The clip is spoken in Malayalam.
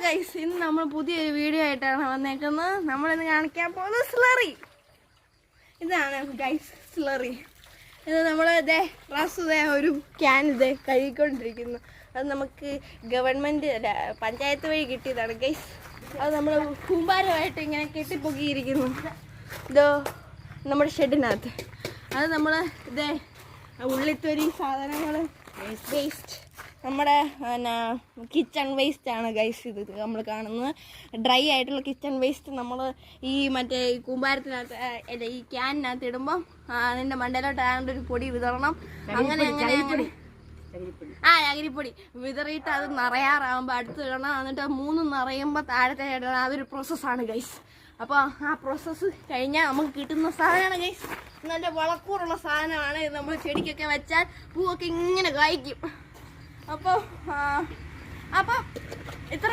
ഗൈസ്, ഇന്ന് നമ്മൾ പുതിയൊരു വീഡിയോ ആയിട്ടാണ് വന്നേക്കുന്നത്. നമ്മളിന്ന് കാണിക്കാൻ പോകുന്നത് സ്ലറി. ഇതാണ് ഗൈസ് സ്ലറി. ഇത് നമ്മൾ ഒരു ക്യാൻ കഴുകിക്കൊണ്ടിരിക്കുന്നു. അത് നമുക്ക് ഗവൺമെൻറ് പഞ്ചായത്ത് വഴി കിട്ടിയതാണ് ഗൈസ്. അത് നമ്മൾ കൂമ്പാരമായിട്ട് ഇങ്ങനെ കെട്ടിപ്പൊക്കിയിരിക്കുന്നു. ഇതോ നമ്മുടെ ഷെഡിനകത്ത്. അത് നമ്മൾ ഉള്ളിത്തൊരി സാധനങ്ങൾ വേസ്റ്റ്, നമ്മുടെ കിച്ചൺ വേസ്റ്റ് ആണ് ഗൈസ്. ഇത് നമ്മൾ കാണുന്നത് ഡ്രൈ ആയിട്ടുള്ള കിച്ചൺ വേസ്റ്റ് നമ്മൾ ഈ മറ്റേ കൂമ്പാരത്തിനകത്ത് അല്ല ഈ ക്യാനിനകത്ത് ഇടുമ്പം അതിൻ്റെ മണ്ടയിലോട്ട് ആണ്ട് ഒരു പൊടി വിതറണം. അങ്ങനെ അകരിപ്പൊടി വിതറിയിട്ട് അത് നിറയാറാകുമ്പോൾ അടുത്ത് ഇടണം. എന്നിട്ട് 3 നിറയുമ്പോൾ താഴത്തെ ഇടണം. അതൊരു പ്രോസസ്സാണ് ഗൈസ്. അപ്പോൾ ആ പ്രോസസ്സ് കഴിഞ്ഞാൽ നമുക്ക് കിട്ടുന്ന സാധനമാണ് ഗൈസ്. നല്ല വളക്കൂറുള്ള സാധനമാണ്. ഇത് നമ്മൾ ചെടിക്കൊക്കെ വെച്ചാൽ പൂവൊക്കെ ഇങ്ങനെ കായ്ക്കും. അപ്പോൾ ഇത്ര